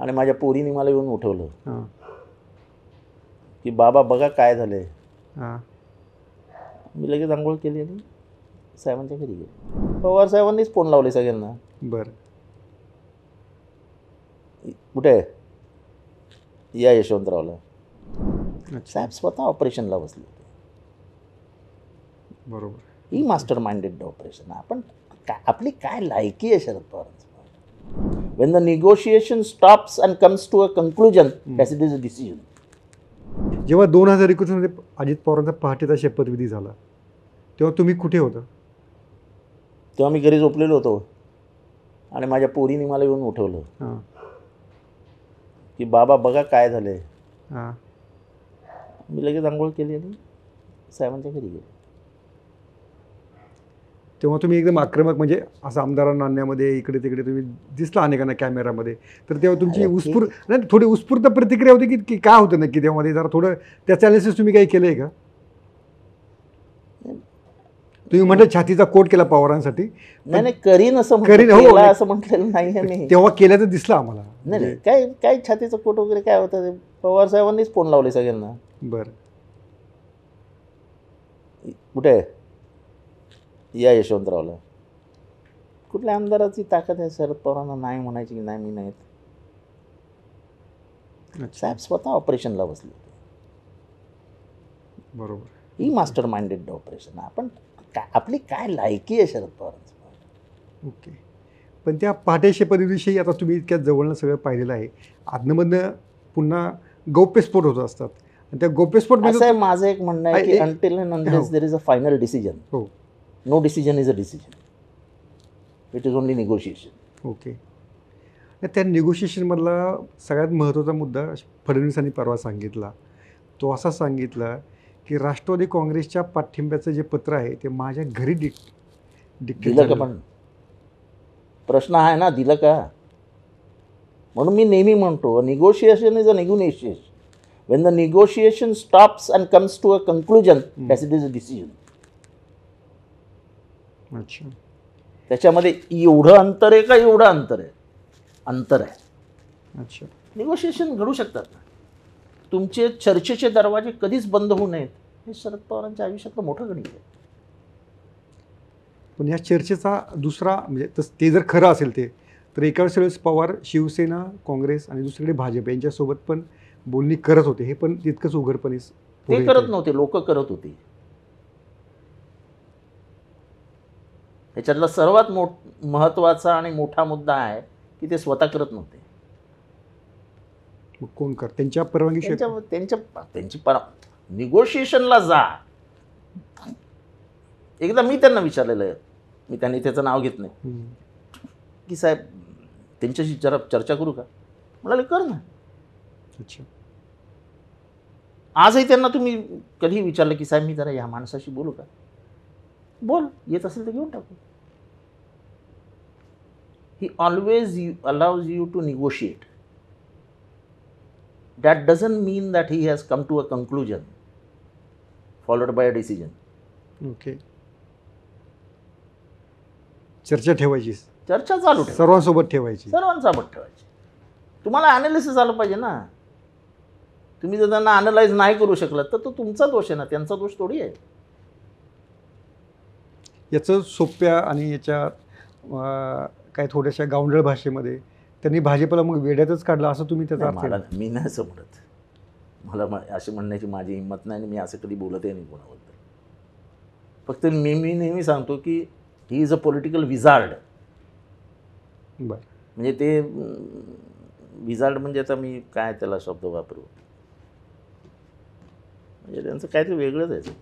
आणि माझ्या पोरीने मला येऊन उठवलं हां की बाबा बघा काय झालंय. हां मी लगेच आंघोळ केली आणि साहेबांच्या घरी गेलो. पवार साहेबांनीच फोन लावले सगळ्यांना. बरं कुठे आहे? या यशवंतरावला. अच्छा साहेब स्वतः ऑपरेशनला बसले होते. बरोबर. ही मास्टर माइंडेड ऑपरेशन. आपण आपली काय लायकी आहे शरद पवारांचं? When the negotiation stops and comes to a conclusion that it is a decision. जेव्हा 2021 मध्ये अजित पवारांचा पहाटेचा शपथविधी झाला तेव्हा तुम्ही कुठे होता? तेव्हा मी घरी झोपलेलो होतो आणि माझ्या पोरीने मला येऊन उठवलं हां की बाबा बघा काय झालंय. हां मी लगेच आंघोळ केली आणि साहेबांच्या घरी गेलो. तेव्हा तुम्ही एकदम आक्रमक म्हणजे असं आमदारांना आणण्यामध्ये इकडे तिकडे तुम्ही दिसला अनेकांना कॅमेरामध्ये. तर तेव्हा तुमची नाही थोडी उत्स्फूर्त प्रतिक्रिया होती की काय होतं नक्की तेव्हामध्ये? जरा थोडं त्याचं ॲनालिसिस तुम्ही काही केलं आहे का? तुम्ही म्हटलं छातीचा कोट केला पवारांसाठी. नाही करीन असं करीन हो असं म्हटलेलं नाही आहे मी. तेव्हा केल्याचं दिसलं आम्हाला. नाही काय काय छातीचं कोट वगैरे काय होतं ते पवार साहेबांनीच फोन लावले सगळ्यांना. बरं कुठे आहे? या यशवंतरावला. कुठल्या आमदाराची ताकद आहे शरद पवारांना नाही म्हणायची की नाही मी नाहीत? साहेब स्वतः ऑपरेशनला बसले होते. बरोबर. ही मास्टर माइंडेड ऑपरेशन. आपण आपली काय लायकी आहे शरद पवारांचं? ओके. पण त्या पहाटे शपथविधीविषयी आता तुम्ही इतक्या जवळनं सगळं पाहिलेलं आहे. आतमधनं पुन्हा गौप्यस्फोट होत असतात आणि त्या गौप्यस्फोट असं आहे माझं एक म्हणणं आहे की until and unless there is a final decision, हो no decision is a decision. It is only negotiation. Okay. त्या निगोशिएशनमधला सगळ्यात महत्त्वाचा मुद्दा फडणवीसांनी परवा सांगितला. तो असा सांगितला की राष्ट्रवादी काँग्रेसच्या पाठिंब्याचं जे पत्र आहे ते माझ्या घरी डिक्टेट दिलं का? पण प्रश्न आहे ना, दिलं का? म्हणून मी नेहमी म्हणतो negotiation is a negotiation. When the negotiation stops and comes to a conclusion that it is a decision. अच्छा. त्याच्यामध्ये एवढं अंतर आहे का एवढं अंतर आहे? अंतर आहे. अच्छा. निगोशिएशन घडू शकतात ना. तुमचे चर्चेचे दरवाजे कधीच बंद होऊ नयेत हे शरद पवारांच्या आयुष्यातलं मोठं गणित आहे. पण या चर्चेचा दुसरा म्हणजे ते जर खरं असेल ते तर एकाच वेळेस पवार शिवसेना काँग्रेस आणि दुसरीकडे भाजप यांच्यासोबत पण बोलणी करत होते. हे पण तितकंच उघडपणे ते करत नव्हते, लोक करत होते. याच्यातला सर्वात महत्त्वाचा आणि मोठा मुद्दा आहे की ते स्वतः करत नव्हते. कोण कर त्यांच्या परवानगी त्यांची निगोशिएशनला जा. एकदा मी त्यांना विचारलेलं आहे, मी त्यांनी त्याचं नाव घेत नाही, की साहेब त्यांच्याशी जरा चर्चा करू का? म्हणाले कर ना. अच्छा. आजही त्यांना तुम्ही कधीही विचारलं की साहेब मी जरा या माणसाशी बोलू का? बोल, येत असेल तर घेऊन टाकू. ही always allows you to negotiate. That doesn't mean that he has come to a conclusion followed by a decision. Okay. चर्चा ठेवायची, चर्चा चालू ठेवा, सर्वांसोबत ठेवायची, सर्वांसोबत ठेवायची. तुम्हाला ॲनालिसिस आलं पाहिजे ना. तुम्ही जर त्यांना ॲनालाइज नाही करू शकलात तर तो तुमचा दोष आहे ना, त्यांचा दोष थोडी आहे. याचं सोप्या आणि याच्या काय थोड्याशा गावंढळ भाषेमध्ये त्यांनी भाजपला मग वेड्यातच काढलं असं तुम्ही त्याचा अर्थ? मी नाही असं म्हणत. मला असे म्हणण्याची माझी हिंमत नाही आणि मी असं कधी बोलतही नाही कोणाबद्दल. फक्त मी नेहमी सांगतो की he is a political wizard. बरं. म्हणजे ते विझार्ड म्हणजे आता मी काय त्याला शब्द वापरू, म्हणजे त्यांचं काहीतरी वेगळंच आहे.